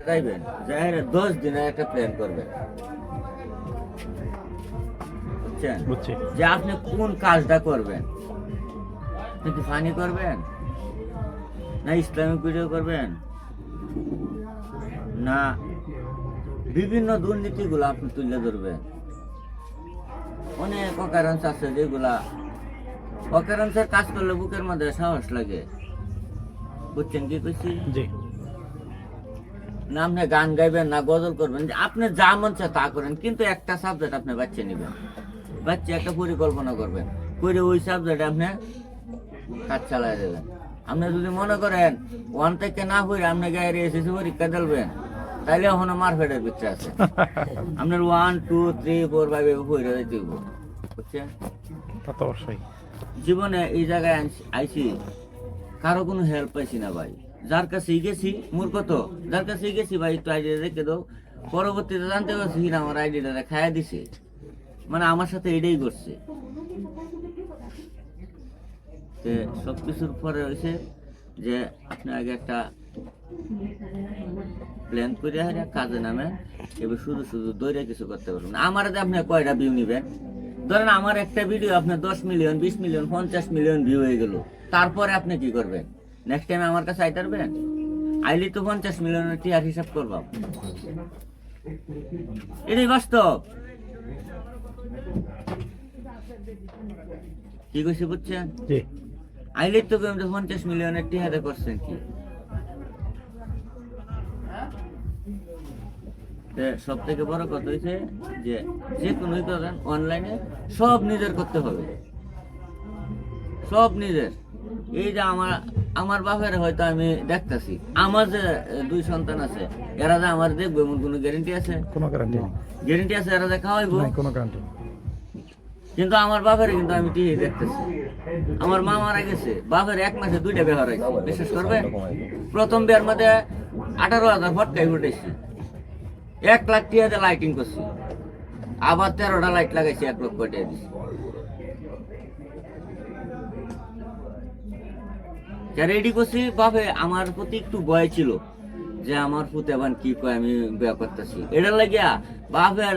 যাইবেন যাই 10 দিনের একটা প্ল্যান করবেন, বুঝছেন? বুঝছি। যে আপনি কোন কাজটা করবেন, আপনি কি ফানি করবেন না ইসলামিক ভিডিও করবেন না বিভিন্ন দুর্নীতিগুলো আপনি তুলে ধরবেন। অনেক অকারেন্স আছে যেগুলা অকারেন্সের কাজ করলে বুকের মধ্যে সাহস লাগে, বুঝছেন কি কইছি? জি। না আপনি গান গাইবেন না গজল করবেন, যে আপনি যা মন চায় তা করেন, কিন্তু একটা সাবজেক্ট আপনি বাচ্চা নিবেন, বাচ্চা একটা পরিকল্পনা করবেন, করে ওই সাবজেক্টে আপনি কাজ চালাই দেবেন। আপনি যদি মনে করেন ওয়ান থেকে না হয়ে আপনি গায়ে এসেছি পরীক্ষা দিলবেন, তাইলে এখনো মারফেটের ভিতরে আছে। আপনার 1 2 3 4 5 হয়ে যাইতে হইব, বুঝছেন? তা তো অবশ্যই। জীবনে এই জায়গায় আইছি, কারো কোনো হেল্প পাইছি না ভাই। যার কাছে গেছি মূর্খত, যার কাছে গেছি ভাই একটু আইডিয়া রেখে দাও, পরবর্তীতে জানতে পারছি না আমার আইডিয়াটা খাইয়া দিছে, মানে আমার সাথে এটাই করছে। সবকিছুর পরে হয়েছে যে আপনি আগে একটা প্ল্যান করে কাজে নামে, এবার শুধু শুধু দৌড়ে কিছু করতে পারবেন না। আমার আপনি কয়টা ভিউ নিবেন, ধরেন আমার একটা ভিডিও আপনার 10 মিলিয়ন 20 মিলিয়ন 50 মিলিয়ন ভিউ হয়ে গেল, তারপরে আপনি কি করবেন? নেক্সট টাইম আমার কাছে আইতে পারবেন? আইলে তো 50 মিলিয়নের টিয়ার হিসাব করবো, এটাই বাস্তব। কি কইছি বুঝছেন? জি। আইলে তো 50 মিলিয়নের টিয়ারে করছেন কি? সব থেকে বড় কথা হয়েছে যে যে কোনো করেন অনলাইনে সব নিজের করতে হবে, সব নিজের। এই যে আমার বাপের হয়তো আমি দেখতেছি, আমার যে 2 সন্তান আছে, এরা যে আমার দেখবো এমন কোনো গ্যারেন্টি আছে? কোনো গ্যারান্টি নেই। গ্যারেন্টি আছে এরা যে খাওয়াইবো? নাই, কোনো গ্যারান্টি। কিন্তু আমার বাপের কিন্তু আমি টিভি দেখতেছি, আমার মা মারা গেছে, বাপের 1 মাসে 2টা বিয়ে হয়েছে, বিশ্বাস করবে? প্রথম বিয়ের মধ্যে 18,000 ফটকাই উঠেছি, 1 লাখ টাকা লাইটিং করছি, আবার 13টা লাইট লাগাইছি, 1 লক্ষ টাকা দিছি। রেডি করছি বাপে, আমার প্রতি একটু ভয় ছিল যে আমার পুতে আবার কি কয় আমি বিয়ে করতেছি, এটা লাগিয়া বাপের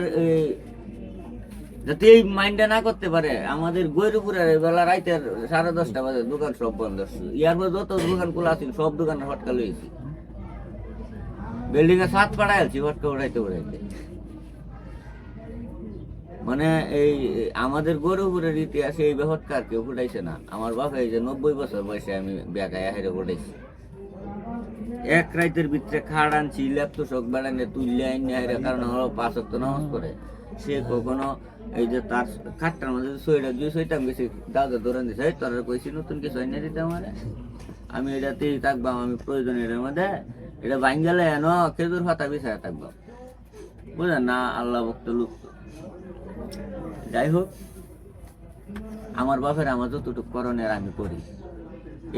যাতে এই মাইন্ডটা না করতে পারে। আমাদের গৈরপুরের বেলা রাইতের 10:30 বাজে দোকান সব বন্ধ, ইয়ার পর যত দোকান খোলা আছিল সব দোকানে ফটকা লইছি, বিল্ডিং এ ছাদ পাড়াইছি ফটকা উড়াইতে উড়াইতে। মানে এই আমাদের গৌরপুরের ইতিহাসে এই ফটকা আর কেউ ফুটাইছে না। আমার বাপ এই যে 90 বছর বয়সে আমি বেকায় হেরে ফুটাইছি, 1 রাইতের ভিতরে খাড় আনছি, ল্যাপটপ শোক বেড়ানে তুললে আইনে হেরে, কারণ আমার 5 ওয়াক্ত নামাজ পড়ে। সে কখনো এই যে তার খাটটার মধ্যে সইটাম গেছি, দাদা দৌড়ান দিছে, তোর কইছি নতুন কিছু আইনে দিতে আমার, আমি এটাতেই থাকবাম, আমি প্রয়োজন এর মধ্যে এটা বাইন গেলে এনো খেজুর পাতা বিছায় থাকবাম, বুঝলেন না? আল্লাহ ভক্ত লোক। যাই হোক, আমার বাপের আমার যতটুকু করণের আমি করি,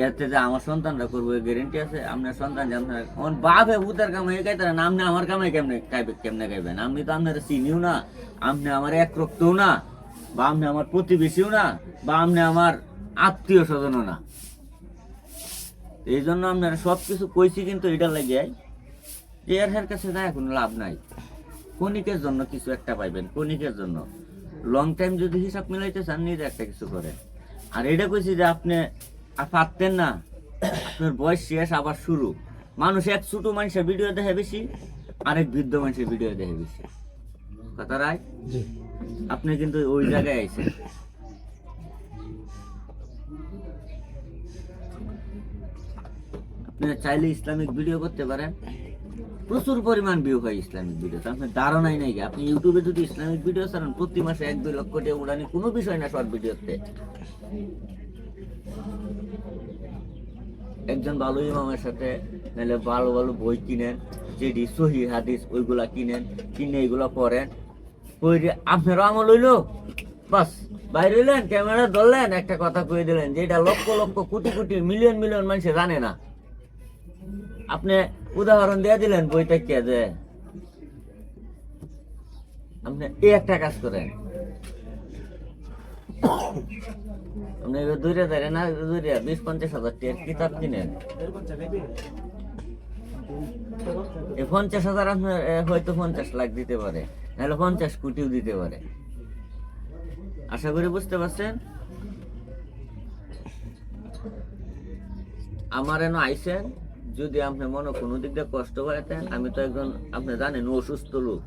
এতে যে আমার সন্তানরা করবো গ্যারেন্টি আছে? আপনার সন্তান যে আপনার বাপে ভূতের কামাই গাইতে না, আপনি আমার কামাই কেমনে গাইবেন? আপনি তো আপনার চিনিও না, আপনি আমার এক রক্তও না, বা আপনি আমার প্রতিবেশীও না, বা আপনি আমার আত্মীয় স্বজনও না। এই জন্য আপনারা সবকিছু কইছি, কিন্তু এটা লাগে যে এর কাছে যায় কোনো লাভ নাই। ক্ষণিকের জন্য কিছু একটা পাইবেন, ক্ষণিকের জন্য। লং টাইম যদি হিসাব মিলাইতে চান, নিজে একটা কিছু করেন। আর এটা কইছি যে আপনি পারতেন না, আপনার বয়স শেষ আবার শুরু। মানুষ এক ছোট মানুষের ভিডিও দেখে বেশি, আরেক বৃদ্ধ মানুষের ভিডিও দেখে বেশি, কথা রায়? আপনি কিন্তু ওই জায়গায় আইছেন। আপনি চাইলে ইসলামিক ভিডিও করতে পারেন, প্রচুর পরিমাণ ভিউ হয় ইসলামিক ভিডিওতে, আপনার ধারণাই নাই। আপনি ইউটিউবে যদি ইসলামিক ভিডিও ছাড়েন, প্রতি মাসে 1-2 লক্ষ টাকা উড়ানি কোনো বিষয় না। শর্ট ভিডিওতে একজন ভালো ইমামের সাথে নাহলে ভালো ভালো বই কিনেন, যেটি সহি হাদিস ওইগুলা কিনেন, কিনে এগুলো পড়েন, পড়ে আপনারও আমল হইলো, বাস বাইরে হইলেন, ক্যামেরা ধরলেন, একটা কথা কয়ে দিলেন যেটা লক্ষ লক্ষ কোটি কোটি মিলিয়ন মিলিয়ন মানুষ জানে না। আপনি উদাহরণ দিয়ে দিলেন বইটা কে যে আপনি এই একটা কাজ করেন, আপনি দূরে দাঁড়িয়ে না দূরে 20-50 হাজার টাকার কিতাব কিনেন, এই 50,000 আপনার হয়তো 50 লাখ দিতে পারে, নাহলে 50 কোটিও দিতে পারে। আশা করি বুঝতে পারছেন। আমার এনে আইসেন, যদি আপনি মনে কোনো দিক দিয়ে কষ্ট পাইতেন, আমি তো একজন আপনি জানেন অসুস্থ লোক,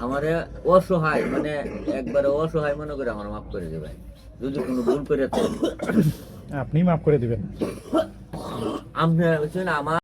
আমার অসহায় মানে একবারে অসহায় মনে করে আমার মাফ করে দেবেন যদি কোনো ভুল করে থাকেন। আপনি মাফ করে দিবেন। আপনি হচ্ছেন আমার